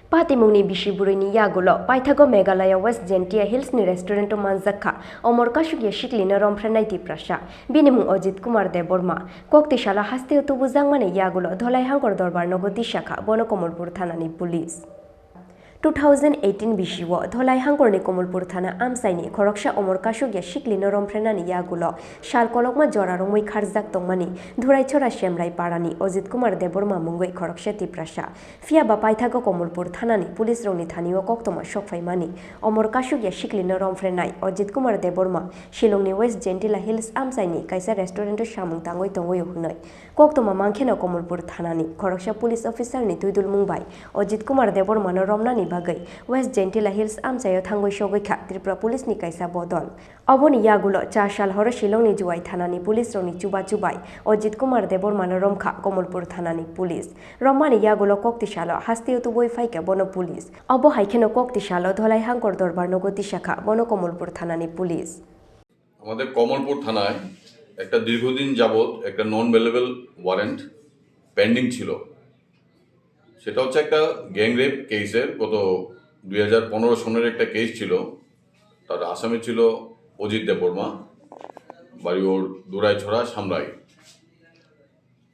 Patimungni Bishiburini Yagulo, Paithago Meghalaya West Jaintia Hills ni Restaurant Manjakha, Omar Kasukya Siklino Rompherenai Tripura, Binimu Ajit Kumar Debbarma, Koktishala Haste Tubuzangmani Yagulo, Dholai Hangor Debbarma Shakha, Bono Komolpur Thanani Police. 2018 bishiwo Dholai Hangorni Komolpur Thana Amchaini Khorang Omar Kasukya Siklino Rompherenai Yagulo Shal Kolokma Jora Rongmui Kharjak Tongmani Dhurai Chora Shemrai Parani Ajit Kumar Debbarma Mungoi Khorang Tripura Fia ba Paithago Komolpur Thanani Police Rongni Thanio Koktoma Shokfaimani Omar Kasukya Siklino Rompherenai Ajit Kumar Debbarma Shillongni West Jaintia Hills Amchaini Kaisa Restaurant Shamung Tangoi Tongoi Hunai Koktoma Mangkheno Komolpur Thanani Khorang Police Officer ni Tuidul Mungbai Ajit Kumar Debbarma no Romnani bagai West Jaintia Hills Amchaio thangoi shogoi Tripura Police ni kaisa bodol Oboni Yagulo 4 sal horo Shillongni Juwai Thanani Police roni chubai Ajit Kumar Debbarma no Romkha Komolpur Thanani Police Romani Yagulo Koktisalo Hasteo tuboi faika bono Police Obo haikeno Koktisalo Dholai Hangor Dorbar Nogoti Shakha bono Komolpur Thanani Police আমাদের কমলপুর থানায় একটা দীর্ঘদিন যাবত একটা নন bailable warrant pending ছিল সেটা হচ্ছে একটা গ্যাং রেপ কেসের গত 2015 সনের একটা কেস ছিল তার আসামি ছিল অজিত দেববর্মা বাড়ি ওর দুরাইছড়া সামরাই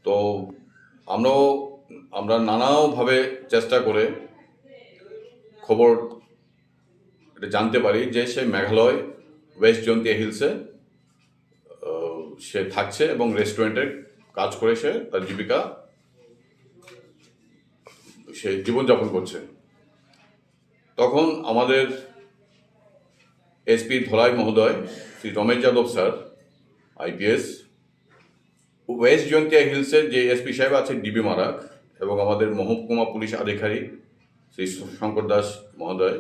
তো আমরা নানাভাবে চেষ্টা করে খবর এটা জানতে পারি যে সে মেঘালয় ওয়েস্ট জয়ন্তিয়া হিলসে সে থাকছে এবং রেস্টুরেন্টে কাজ করে সে তার জীবিকা সে জীবনযাপন করছে তখন আমাদের এসপি ধলাই মহোদয় Shri Ramesh Yadav sir IPS west Jaintia হিলসের যে এসপি সাহেব আছে ডিবি মারাক এবং আমাদের মহকুমা পুলিশ আধিকারিক শ্রী শঙ্কর দাস মহোদয়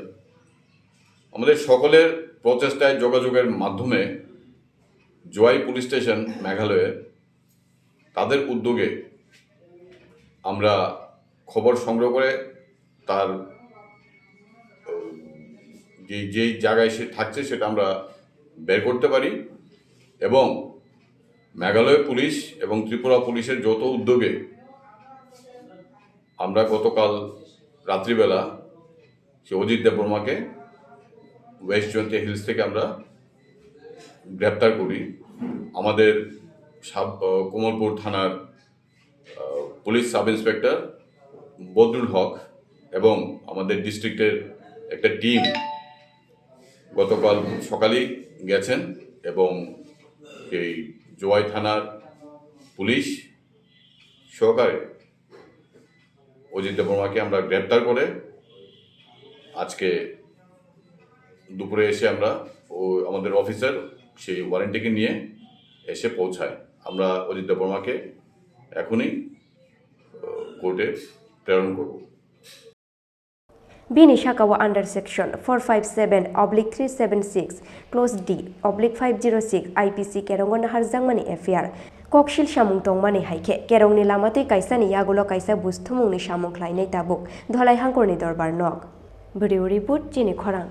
আমাদের সকলের প্রচেষ্টায় যোগাযোগের মাধ্যমে জোয়াই পুলিশ স্টেশন মেঘালয়ে তাদের উদ্যোগে আমরা খবর সংগ্রহ করে তার যেই জায়গায় সে থাকছে সেটা আমরা বের করতে পারি এবং মেঘালয় পুলিশ এবং ত্রিপুরা পুলিশের যৌথ উদ্যোগে আমরা গতকাল রাত্রিবেলা সে অজিত দেববর্মাকে ওয়েস্ট জয়ন্তিয়া হিলস থেকে আমরা গ্রেপ্তার করি আমাদের কোমলপুর থানার পুলিশ সাব ইন্সপেক্টর বদরুল হক এবং আমাদের ডিস্ট্রিক্টের একটা টিম গতকাল সকালেই গেছেন এবং এই জোয়াই থানার পুলিশ সহকারে অজিত দেববর্মাকে আমরা গ্রেপ্তার করে আজকে দুপুরে এসে আমরা আমাদের অফিসার সেই ওয়ারেন্টিকে নিয়ে এসে পৌঁছায় আমরা অজিত দেববর্মাকে এখনই কোর্টে প্রেরণ করব Bini Shakawa under section 457/376 close D/506 IPC Kerongon Harzangmani FR Kokshil Shamung Tongmani Haike Kerongni Lamatui Kaisani Yagulo Kaisa Busthumungni Shamung Klainai Tabuk Dholai Hangorni Dorbar Nok Video report Chini Khorang